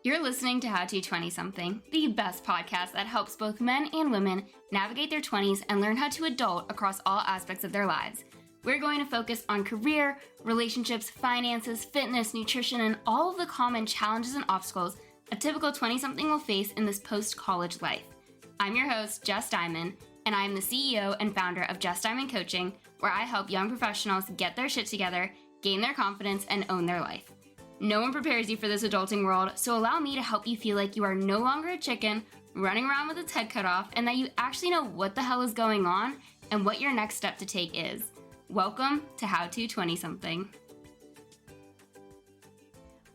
You're listening to How to 20-something, the best podcast that helps both men and women navigate their 20s and learn how to adult across all aspects of their lives. We're going to focus on career, relationships, finances, fitness, nutrition, and all of the common challenges and obstacles a typical 20-something will face in this post-college life. I'm your host, Jess Diamond, and I am the CEO and founder of Jess Diamond Coaching, where I help young professionals get their shit together, gain their confidence, and own their life. No one prepares you for this adulting world, so allow me to help you feel like you are no longer a chicken running around with its head cut off and that you actually know what the hell is going on and what your next step to take is. Welcome to How to 20-something.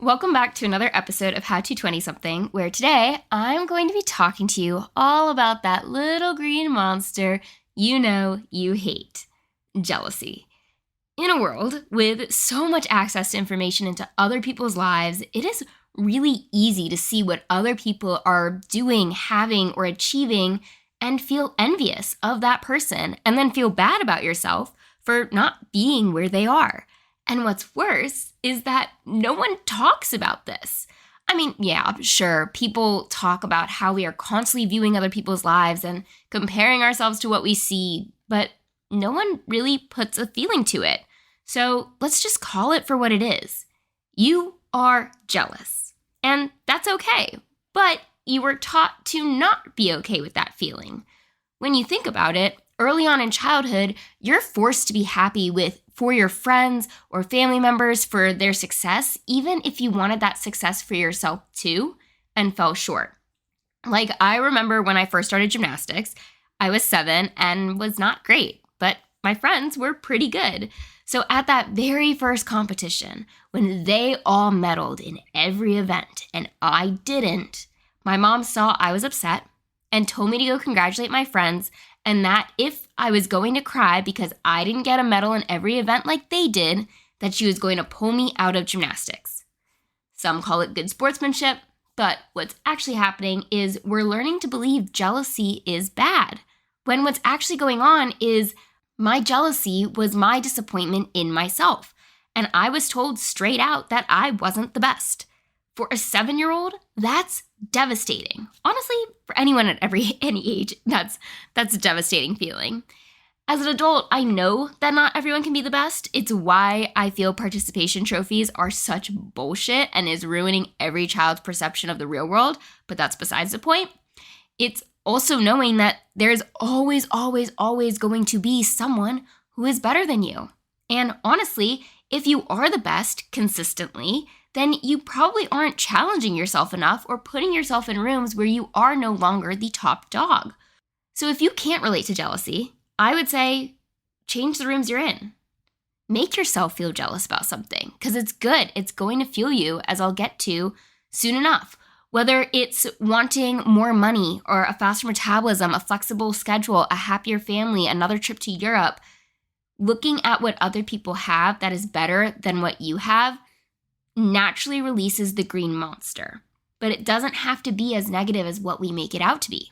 Welcome back to another episode of How to 20-something, where today I'm going to be talking to you all about that little green monster you know you hate, jealousy. In a world with so much access to information into other people's lives, it is really easy to see what other people are doing, having, or achieving and feel envious of that person and then feel bad about yourself for not being where they are. And what's worse is that no one talks about this. I mean, yeah, sure, people talk about how we are constantly viewing other people's lives and comparing ourselves to what we see, but no one really puts a feeling to it. So let's just call it for what it is. You are jealous, and that's okay, but you were taught to not be okay with that feeling. When you think about it, early on in childhood, you're forced to be happy for your friends or family members for their success, even if you wanted that success for yourself too and fell short. Like, I remember when I first started gymnastics, I was 7 and was not great, but my friends were pretty good. So at that very first competition, when they all medaled in every event and I didn't, my mom saw I was upset and told me to go congratulate my friends, and that if I was going to cry because I didn't get a medal in every event like they did, that she was going to pull me out of gymnastics. Some call it good sportsmanship, but what's actually happening is we're learning to believe jealousy is bad, when what's actually going on is my jealousy was my disappointment in myself, and I was told straight out that I wasn't the best. For a 7-year-old, that's devastating. Honestly, for anyone at any age, that's a devastating feeling. As an adult, I know that not everyone can be the best. It's why I feel participation trophies are such bullshit and is ruining every child's perception of the real world, but that's besides the point. It's also knowing that there's always going to be someone who is better than you. And honestly, if you are the best consistently, then you probably aren't challenging yourself enough or putting yourself in rooms where you are no longer the top dog. So if you can't relate to jealousy, I would say change the rooms you're in. Make yourself feel jealous about something because it's good. It's going to fuel you, as I'll get to soon enough. Whether it's wanting more money or a faster metabolism, a flexible schedule, a happier family, another trip to Europe, looking at what other people have that is better than what you have naturally releases the green monster. But it doesn't have to be as negative as what we make it out to be.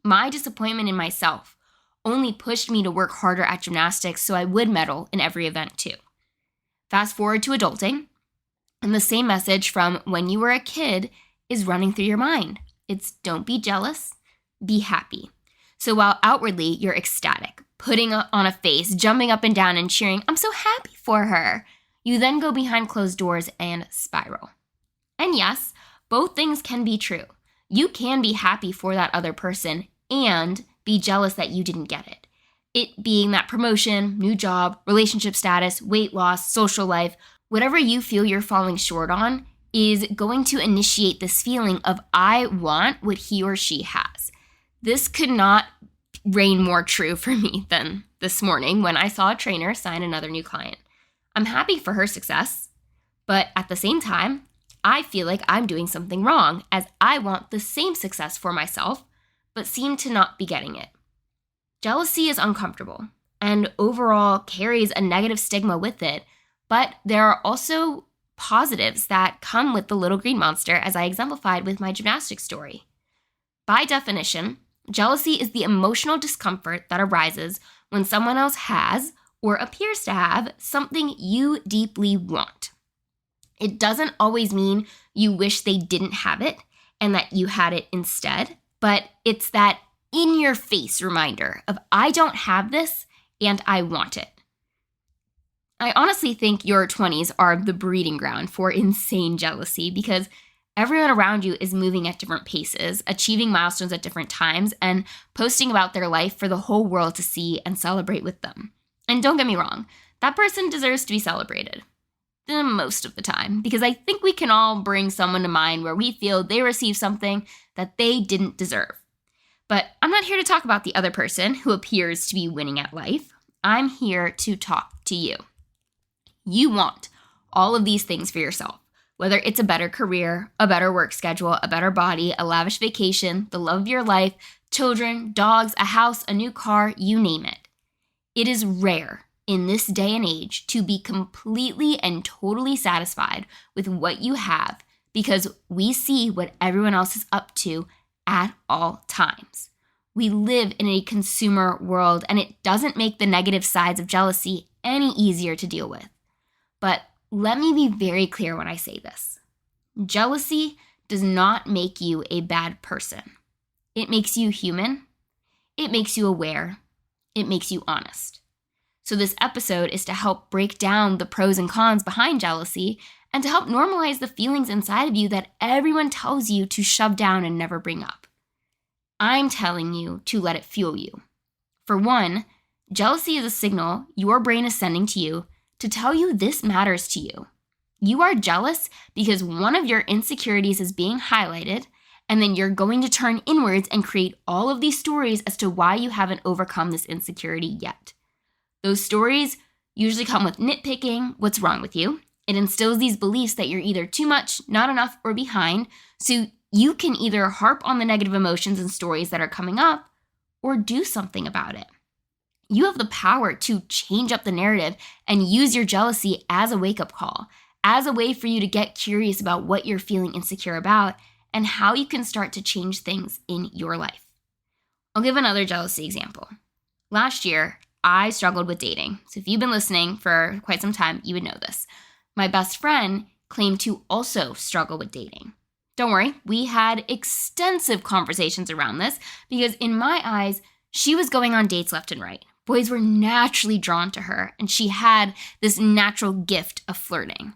My disappointment in myself only pushed me to work harder at gymnastics so I would medal in every event too. Fast forward to adulting, and the same message from when you were a kid is running through your mind. It's don't be jealous, be happy. So while outwardly you're ecstatic, putting on a face, jumping up and down and cheering, I'm so happy for her, you then go behind closed doors and spiral. And yes, both things can be true. You can be happy for that other person and be jealous that you didn't get it. It being that promotion, new job, relationship status, weight loss, social life, whatever you feel you're falling short on is going to initiate this feeling of I want what he or she has. This could not reign more true for me than this morning when I saw a trainer sign another new client. I'm happy for her success, but at the same time, I feel like I'm doing something wrong as I want the same success for myself, but seem to not be getting it. Jealousy is uncomfortable and overall carries a negative stigma with it, but there are also positives that come with the little green monster, as I exemplified with my gymnastics story. By definition, jealousy is the emotional discomfort that arises when someone else has or appears to have something you deeply want. It doesn't always mean you wish they didn't have it and that you had it instead, but it's that in-your-face reminder of I don't have this and I want it. I honestly think your 20s are the breeding ground for insane jealousy because everyone around you is moving at different paces, achieving milestones at different times, and posting about their life for the whole world to see and celebrate with them. And don't get me wrong, that person deserves to be celebrated. Most of the time, because I think we can all bring someone to mind where we feel they received something that they didn't deserve. But I'm not here to talk about the other person who appears to be winning at life. I'm here to talk to you. You want all of these things for yourself, whether it's a better career, a better work schedule, a better body, a lavish vacation, the love of your life, children, dogs, a house, a new car, you name it. It is rare in this day and age to be completely and totally satisfied with what you have because we see what everyone else is up to at all times. We live in a consumer world, and it doesn't make the negative sides of jealousy any easier to deal with. But let me be very clear when I say this. Jealousy does not make you a bad person. It makes you human. It makes you aware. It makes you honest. So this episode is to help break down the pros and cons behind jealousy and to help normalize the feelings inside of you that everyone tells you to shove down and never bring up. I'm telling you to let it fuel you. For one, jealousy is a signal your brain is sending to you to tell you this matters to you. You are jealous because one of your insecurities is being highlighted, and then you're going to turn inwards and create all of these stories as to why you haven't overcome this insecurity yet. Those stories usually come with nitpicking, what's wrong with you. It instills these beliefs that you're either too much, not enough, or behind, so you can either harp on the negative emotions and stories that are coming up or do something about it. You have the power to change up the narrative and use your jealousy as a wake-up call, as a way for you to get curious about what you're feeling insecure about and how you can start to change things in your life. I'll give another jealousy example. Last year, I struggled with dating. So if you've been listening for quite some time, you would know this. My best friend claimed to also struggle with dating. Don't worry, we had extensive conversations around this because in my eyes, she was going on dates left and right. Boys were naturally drawn to her, and she had this natural gift of flirting.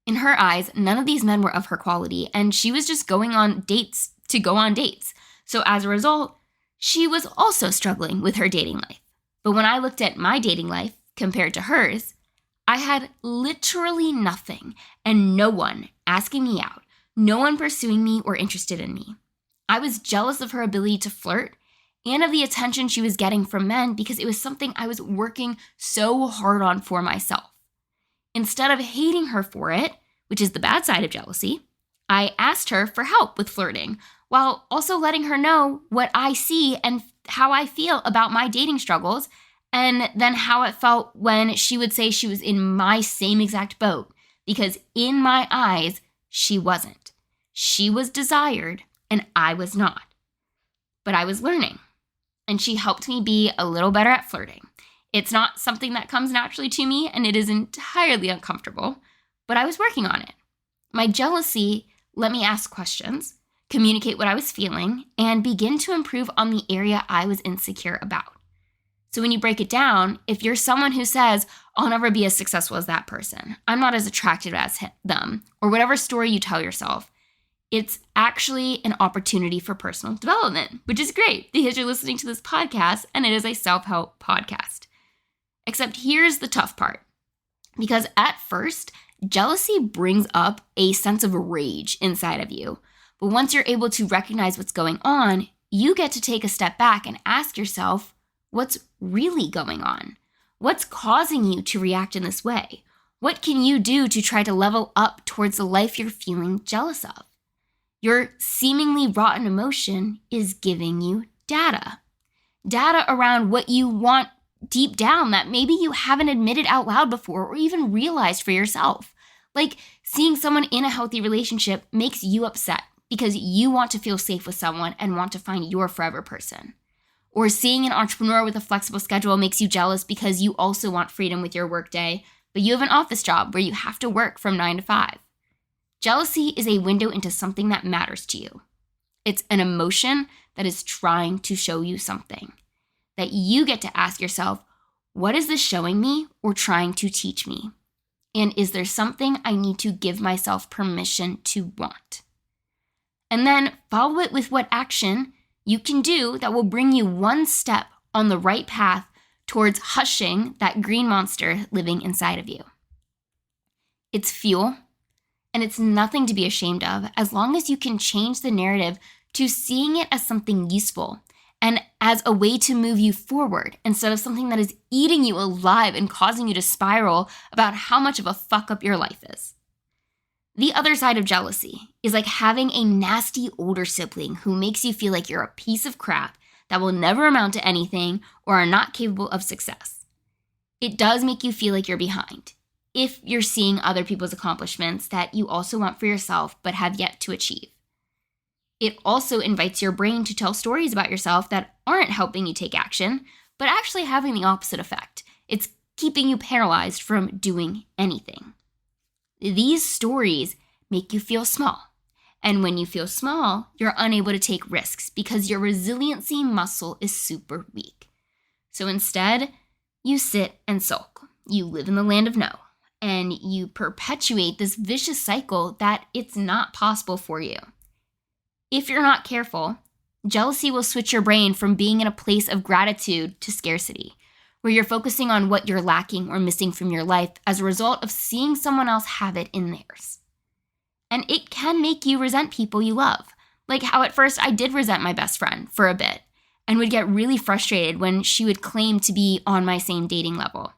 In her eyes, none of these men were of her quality, and she was just going on dates to go on dates. So as a result, she was also struggling with her dating life. But when I looked at my dating life compared to hers, I had literally nothing and no one asking me out, no one pursuing me or interested in me. I was jealous of her ability to flirt and of the attention she was getting from men because it was something I was working so hard on for myself. Instead of hating her for it, which is the bad side of jealousy, I asked her for help with flirting while also letting her know what I see and how I feel about my dating struggles, and then how it felt when she would say she was in my same exact boat, because in my eyes, she wasn't. She was desired, and I was not. But I was learning, and she helped me be a little better at flirting. It's not something that comes naturally to me, and it is entirely uncomfortable, but I was working on it. My jealousy let me ask questions, communicate what I was feeling, and begin to improve on the area I was insecure about. So when you break it down, if you're someone who says, I'll never be as successful as that person, I'm not as attractive as them, or whatever story you tell yourself, it's actually an opportunity for personal development, which is great because you're listening to this podcast and it is a self-help podcast. Except here's the tough part. Because at first, jealousy brings up a sense of rage inside of you. But once you're able to recognize what's going on, you get to take a step back and ask yourself, what's really going on? What's causing you to react in this way? What can you do to try to level up towards the life you're feeling jealous of? Your seemingly rotten emotion is giving you data. Data around what you want deep down that maybe you haven't admitted out loud before or even realized for yourself. Like seeing someone in a healthy relationship makes you upset because you want to feel safe with someone and want to find your forever person. Or seeing an entrepreneur with a flexible schedule makes you jealous because you also want freedom with your workday, but you have an office job where you have to work from 9 to 5. Jealousy is a window into something that matters to you. It's an emotion that is trying to show you something that you get to ask yourself, what is this showing me or trying to teach me? And is there something I need to give myself permission to want? And then follow it with what action you can do that will bring you one step on the right path towards hushing that green monster living inside of you. It's fuel, and it's nothing to be ashamed of as long as you can change the narrative to seeing it as something useful and as a way to move you forward instead of something that is eating you alive and causing you to spiral about how much of a fuck up your life is. The other side of jealousy is like having a nasty older sibling who makes you feel like you're a piece of crap that will never amount to anything or are not capable of success. It does make you feel like you're behind if you're seeing other people's accomplishments that you also want for yourself but have yet to achieve. It also invites your brain to tell stories about yourself that aren't helping you take action, but actually having the opposite effect. It's keeping you paralyzed from doing anything. These stories make you feel small. And when you feel small, you're unable to take risks because your resiliency muscle is super weak. So instead, you sit and sulk. You live in the land of no. And you perpetuate this vicious cycle that it's not possible for you. If you're not careful, jealousy will switch your brain from being in a place of gratitude to scarcity, where you're focusing on what you're lacking or missing from your life as a result of seeing someone else have it in theirs. And it can make you resent people you love, like how at first I did resent my best friend for a bit and would get really frustrated when she would claim to be on my same dating level.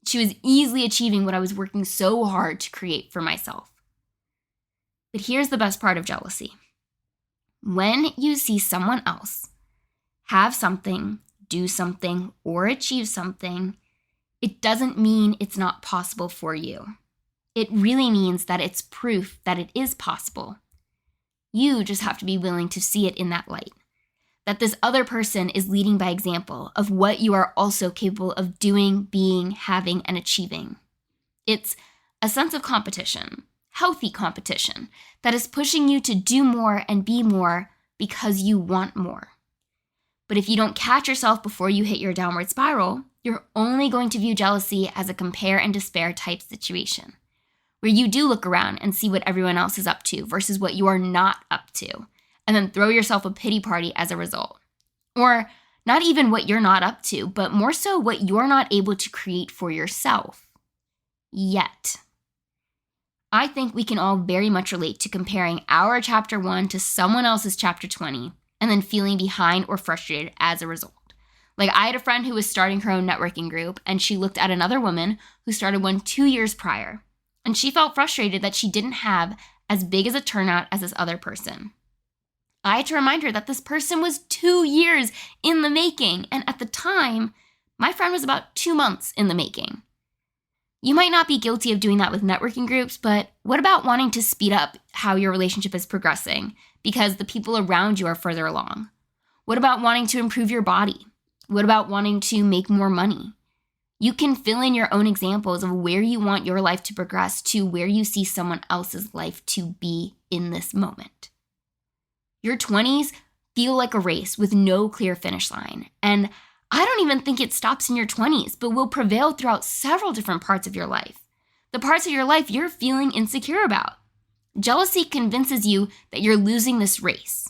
She was easily achieving what I was working so hard to create for myself. But here's the best part of jealousy. When you see someone else have something, do something, or achieve something, it doesn't mean it's not possible for you. It really means that it's proof that it is possible. You just have to be willing to see it in that light. That this other person is leading by example of what you are also capable of doing, being, having, and achieving. It's a sense of competition, healthy competition, that is pushing you to do more and be more because you want more. But if you don't catch yourself before you hit your downward spiral, you're only going to view jealousy as a compare and despair type situation, where you do look around and see what everyone else is up to versus what you are not up to, and then throw yourself a pity party as a result. Or not even what you're not up to, but more so what you're not able to create for yourself. Yet. I think we can all very much relate to comparing our chapter 1 to someone else's chapter 20 and then feeling behind or frustrated as a result. Like I had a friend who was starting her own networking group and she looked at another woman who started one 2 years prior. And she felt frustrated that she didn't have as big as a turnout as this other person. I had to remind her that this person was 2 years in the making. And at the time, my friend was about 2 months in the making. You might not be guilty of doing that with networking groups, but what about wanting to speed up how your relationship is progressing because the people around you are further along? What about wanting to improve your body? What about wanting to make more money? You can fill in your own examples of where you want your life to progress to where you see someone else's life to be in this moment. Your 20s feel like a race with no clear finish line. And I don't even think it stops in your 20s, but will prevail throughout several different parts of your life. The parts of your life you're feeling insecure about. Jealousy convinces you that you're losing this race,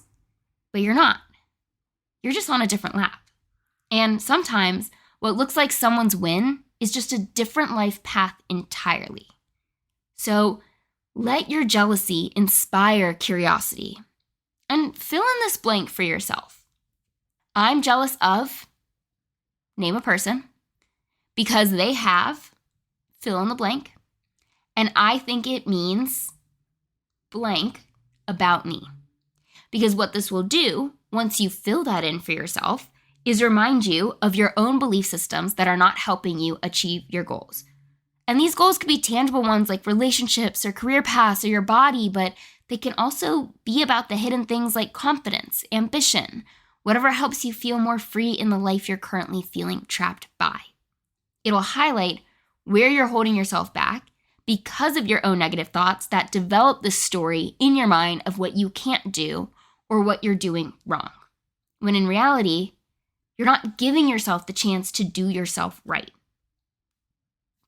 but you're not. You're just on a different lap. And sometimes what looks like someone's win is just a different life path entirely. So let your jealousy inspire curiosity and fill in this blank for yourself. I'm jealous of, name a person, because they have, fill in the blank, and I think it means blank about me. Because what this will do, once you fill that in for yourself, is remind you of your own belief systems that are not helping you achieve your goals. And these goals could be tangible ones like relationships or career paths or your body, but they can also be about the hidden things like confidence, ambition, whatever helps you feel more free in the life you're currently feeling trapped by. It'll highlight where you're holding yourself back, because of your own negative thoughts that develop this story in your mind of what you can't do or what you're doing wrong. When in reality, you're not giving yourself the chance to do yourself right.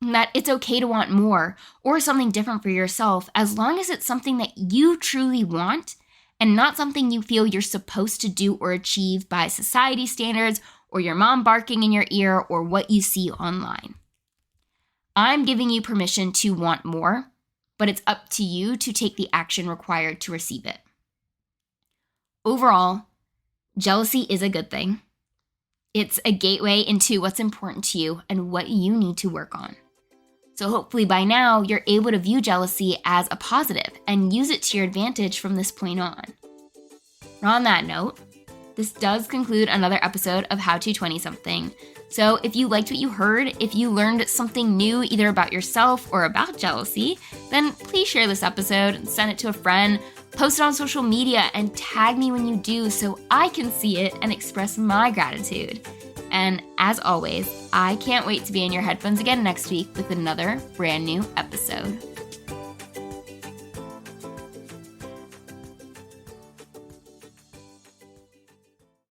And that it's okay to want more or something different for yourself as long as it's something that you truly want and not something you feel you're supposed to do or achieve by society standards or your mom barking in your ear or what you see online. I'm giving you permission to want more, but it's up to you to take the action required to receive it. Overall, jealousy is a good thing. It's a gateway into what's important to you and what you need to work on. So hopefully by now, you're able to view jealousy as a positive and use it to your advantage from this point on. On that note, this does conclude another episode of How to 20-something. So if you liked what you heard, if you learned something new either about yourself or about jealousy, then please share this episode and send it to a friend, post it on social media, and tag me when you do so I can see it and express my gratitude. And as always, I can't wait to be in your headphones again next week with another brand new episode.